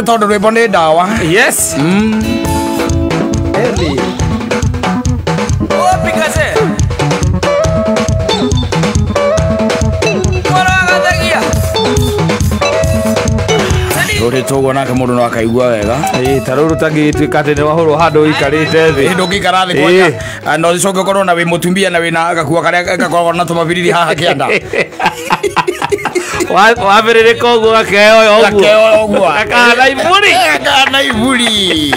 nä tondå rwä mbo nä ndawa. Yes. Eli rä tåguo nake må ndå no akaigua wega. Tarå rå tangä tuä ka atä nä wahå rwo handå ikarä te thä ndå ngä ikara thä kwanja no coke å korwo na wä må tumia na wä na gakua karä a gakoragwo na tå mabiriri haha kä anda wambä rä rä ka å guo gakeoya å guo gakana iburi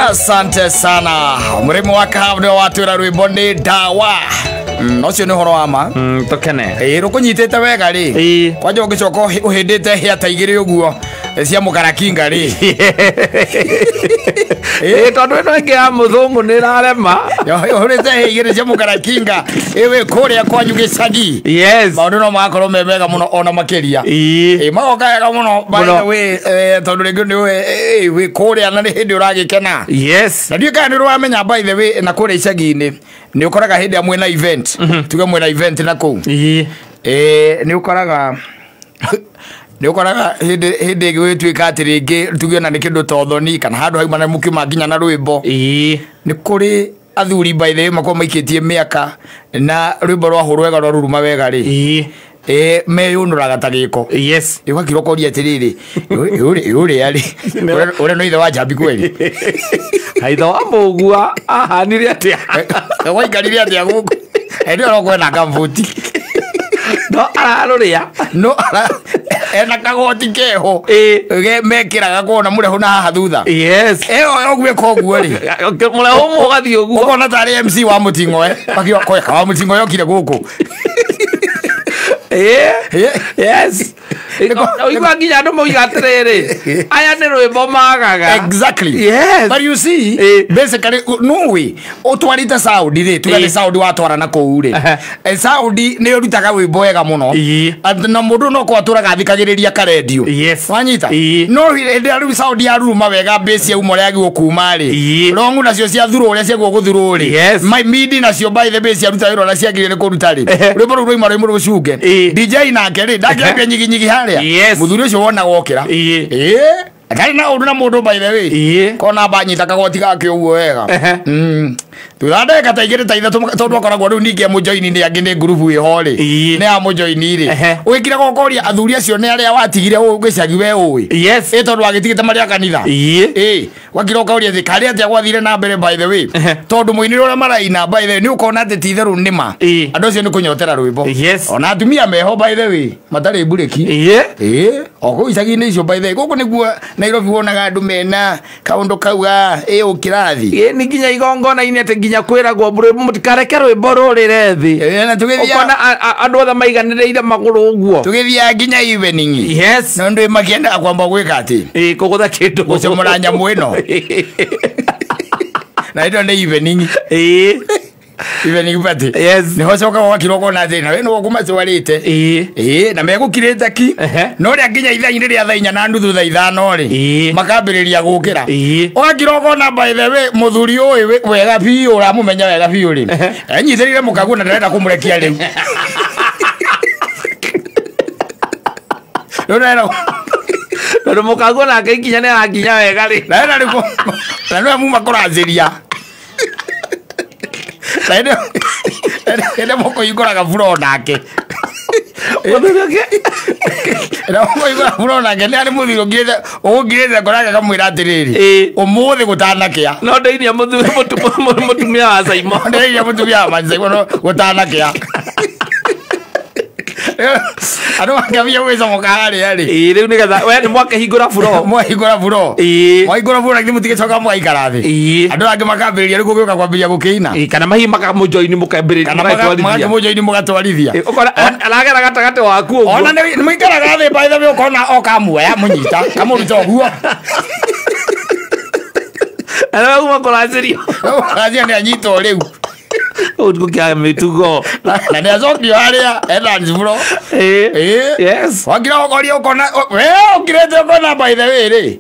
asante sana må rä mo wa kahabu nä watwä ra rwä mbo nä ndawa nocio nä horo wama tå kene rå kå nyitä te wega rä kwanja å gä coka å hä ndä te hä ata igä rä å guo cia må karakinga rä tondå ä no ä ngä ya må thå ngå nä rarema å rä te hä igä rä cia må karakinga ä wä kå rä a kwanyu gä cagi maå ndå no magakorwo me mega må no ona makä ria magoka wega må no tondå rä ngä wä kå rä a na nä hä ndä å ragä kena na ndiä kana nä rå wamenya na kå rä a icagi-inä nä å koraga hä ndä a mwena event tuge mwena event na kå u nä å koraga nä å koraga hä ndä ä ngä gwä tuä ka atä rä ngä tuge ona nä kä ndå tothoni kana handå haimana må kiuma nginya na rwä mbo nä kå rä athuri baithe makorwo maikä tie mä aka na rwä mbo rwahå rwega rwa ruruma wega rä meyå nå raga ta gä ko ä gakira å koria atä rä rä å rä a rä å rä no ithe wa njambi kweri haitha wa må gua ahanire atä waikarire atä a gå kå ändä ä kwena kambuti no ararå rä a no ena kagoti keho mekä raga kona må reho na haha thutha å guä ka å guo rä må reho må gathiä å guo ũkona tarä MC wa må tingoe kweka wa må tingoe okire gå kå igua nginya andå mauga atä rä rä aya nä rwä mbo magaga but you see basically no way å twarä te saudi rä tuga nä saudi watwara na kå u rä saudi nä å rutaga wä mbo wega må no na må ndå no ko atå raga thikagä rä ria karendio wanyita no hä ndä a rä u saudi yaruruma wega mbäci auma å rä a agä kuma rä rongu nacio cia thurå å rä a ciaguo gå thurå rä midi nacio mbaithe mbäci aruta wä ra å rä a ciagä rä rä kå ruta rä rwä mbo rå rwaima rwä må rå cunge DJ nake rä ndangä nyiginyi harä a må thuri å cio wonaga okä ra ndarä na å ndå na må ndå by the way kona banyita kagoti gakä å guo wega thutha ndagä ta igä rä ta ithatå tondå akoragwo rä u ningä må joini nä angä nä ngurubu ä ho rä nä ya må joini rä å gä kire gokoria athuri acio nä arä a watigire gä cagi we å ä tondå agä tigä te marä a kanitha wakira å kaoria thä karä atä a gwathire na mbere by the way tondå må inä rä å rä a maraina by the way nä å kona atä ti itherå nä ma andå acio nä kå nyotera rwä mbo ona atumia meho by the way matarä mburä ki o kå u icagi-inä icio by the way gå kå nä guo Nairobi wonaga andå mena kaåndå kauga å kä rathi nä nginya igongona-inä atä nginya kwä ragwo må tikareke rwä mbo rå rä re thä ona andå othe maiganä rä ire magå rå å guo tå gä thiaga nginya evening no ndå makiendaga kwamba gwä ka atä kå gå tha kä ndå gå cemå nyamå ä no na ä no nä evening evening party nä ho cokaga gwakirwo na thä na we nä gå macwarä te na megå kirä te ki no rä a nginya ithainä rä a thainya na nuthu tha ithano rä makambä rä ria gå kä ra ågakirwo na by the way må thuri å ä wega biå å ramå menya wega biå rä enyithä rä ire må kaguo na ndarenda kå må rekia rä u tondå må kaguo nake ikinya nä arakinya wega rä na nä amuma kå ranjä ria ene moko igåraga buro nake buro nake nä arä må thuri å gå ngirä te ngorage kamwä ra atä rä rä å må thä gå tanakä a no ndäinia må tumia wa caimo ndäinia må tumia wa macaimo gå tanakä a andå makambia gwä comoka harä a rä rä u nä getha we nä mwakehingå ra buro mwahingå ra buro na må tigä coka mwaikara thä andå angä makambä rä ria rä gå gä ka kwambä ria gå kä ina kana mahima makamå joini må kambä rä må joini må gatwarithia aragera gatagatä waku ona nä må ikaraga thä mbaithe å kona o kamuoya må nyita kamå ruta å guo ana uma kå racä rio nä anyitwo rä u å gå kä a mä tugo na nä acokio harä a endancibro wakira å koria å kona we å kirä te å kona mbaithe wä rä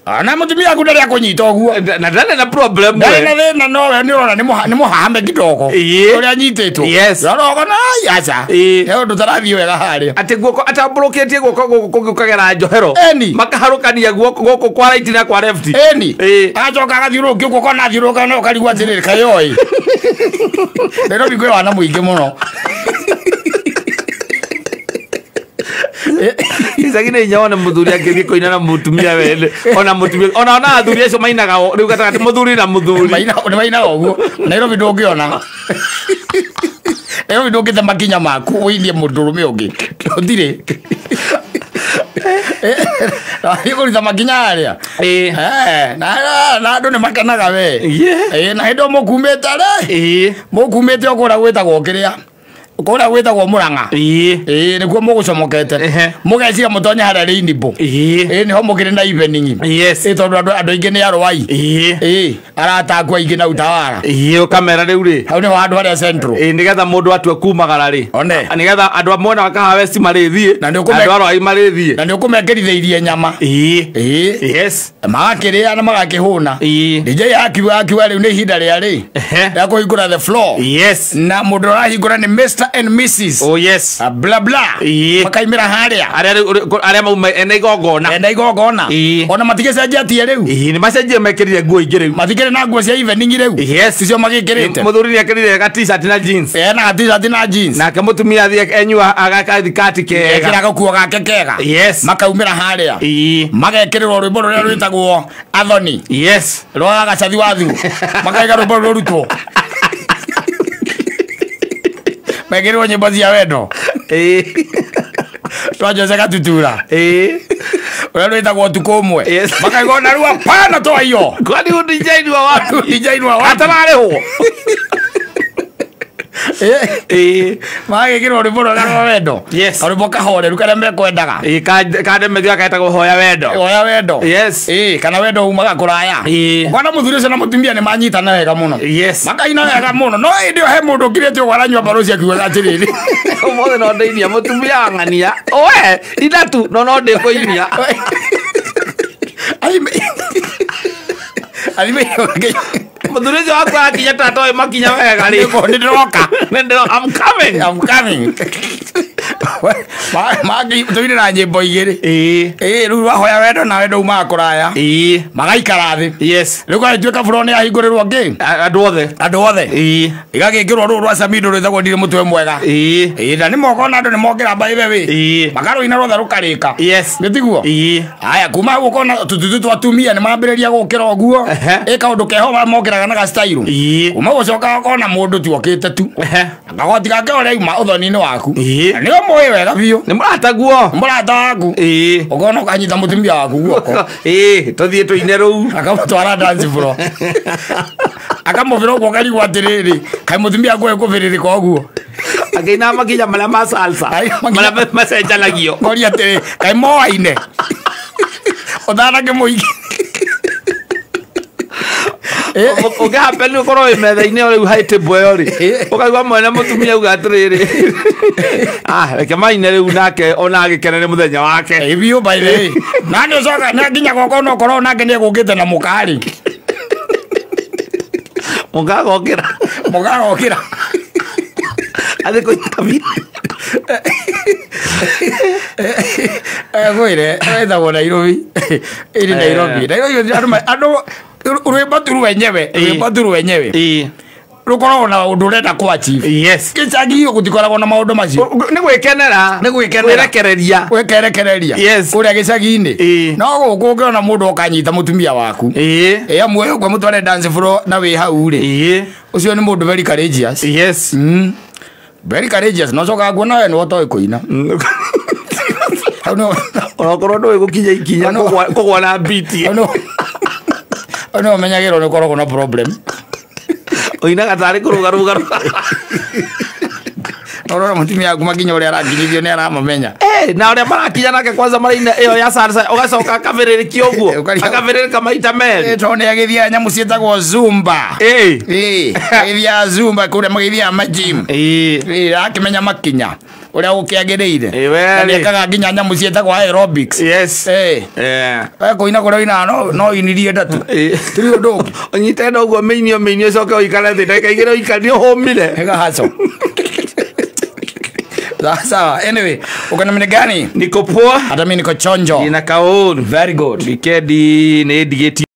ana mutumia aku ndari akunyita oguo na ndane na problem we na thina no we ni rona ni muhame kidogo uria nyititwo rora na acha yo ndutarathi wega haria ati guoko atamburukitie guoko kugukagera njohero makaharukania guoko kwa right na kwa left acoka agathiurukia guoko na thiuruka no karigwa atiriri kayoi ndero bigwe wana muingi muno Isagine nyaona muthuri akithie koina na mutumia wele ona mutumia ona athuri acio mainaga riu gatagati muthuri na muthuri mainaga oguo Nairobi ndungiona Nairobi ndungithe makinya maku uithie mundurume ungi ndire Ikuritha makinya aria na andu ni makenaga we na hindo mukumite ri mukumite okura gwitagwo kiria ukora gwetagwo Murang'a nikuo mugucomokete mugeciria mutonya haria Rainbow niho mugire na evening tondu andu aingi ni arwai aratakwa aingi na utawara kamera riu ri hau ni andu haria Central nigetha mundu atue kumagara ri nigetha andu amwena wakaha west marithie andu arwai marithie na nikumekerithiirie nyama magakiria na magakihuna DJ akiwa riu ni ihinda ria ri ya kuhingura the floor na mundu arahingura ni Mr. and Mrs. Oh yes. Blah blah. Makaimira haria. Aria mauma ena igogona. Ona matigecenjia tie riu. Ni macenjia mekirire nguo ingi riu. Matigire na nguo cia evening riu. Yes. Icio magikirite. Muthuri ni akirire ga t-shirt na jeans. Na t-shirt na jeans. Na mutumia athie enyua agakathikati kega. Ekira gakuo gake kega. Yes. Makaumira haria. Magekirira rwimbo ruria rwitagwo Athoni. Yes. Rwa gacathi wathu. Makaiga rwimbo rurutwo. Megirwo nyimbo cia wendo twajoceka tutura uria rwitagwo tuko umwe makaigona rua pana toa iyo kwani DJ wa watu atararihwo magikirwo rwimbo rwa wendo rwimbo kahoreru karia mekwendaga kande methia kaetagwo hoya wendo kana wendo umaga kuraya ukona muthuri ucio na mutumia ni manyitana wega muno makaina wega muno no ndio he mundu ngirite ugwaranywa baroci akiuga atiriri umothe no ndeinia mutumia ang'ania oe ithatu no ndikuinia muthuri ucio wakwa akinya tatoe makinya wega ri ndiroka I'm coming magi tuirira nyimbo igiri riu wahoya wendo na wendo umaga kuraya magaikara thi riu gagituika buroni ahingurirwo ngi andu othe igagikirwo ru rwa Samido rwithagwo ndire mutwe mwega na ni mogona andu ni mogira mbaibe wi magaruina rwothe rukarika gitiguo aya kuma hau ukona tututu twatumia ni mambiriria gukira oguo kaundu keho mogiraga na ga style uma gucoka ukona mundu tuokite tu akagoti gake uria uma uthoni-ini waku nio moyo wega biu ni murata guo murata waku ukona ukanyita mutumia waku guoko tuthie tuine ruu akamutwara dance floor akamuvira uguo karigwo atiriri kai mutumia waku ekuviririka oguo akaina makinya maria ma salsa maria macenjanagio koria atiri kai moaine uthanage muingi ukahapeni ukorwo wi metha-ini riu hai table iyo ri ukaigua mwene mutumia uga atiriri reke maine riu nake ona agikene ni muthenya wake biu by the way nani ucoka na nginya goko no korwo nake ni egukite na mukari mugagokira athi kuitabi gwire wethagwo Nairobi iri Nairobi andu rwimbo turu wenyewe rukoragwo na undu urenda kwa achieve gicagio gutikoragwo na maundu macio ni gwikenera wekerekereria kuria gicagi-ini no guku ungiona mundu ukanyita mutumia waku amwe ukwe mutware dance floor na wi hau ri ucio ni mundu very courageous very courageous no coka nguona we ni wotoi kuina onokorwo ndui gukinya ikinya kugwa na biti ono umenyagirwo ni koragwo na problem oinaga tari kurugaruga Orora mutumia yaku makinya uri arakinyithio ni aramamenya na uri marakinya nake kwanza maraina iyo ya salsa ugacoka akaviririkio guo akaviririka maita meri to ni agithia nyamu cietagwo zumba agithia zumba kuria magithia majim akimenya makinya uria ukiagiriire ni akaga nginya nyamu cietagwo aerobics koina kuroina no inirie ndatu turi undu onyite ndoguo meinio coke uikare thi ndeka igire uikari uhumire haco sawa anyway ukana mine gani niko poa hata mimi niko chonjo ina kaoni very good weekend ni digeti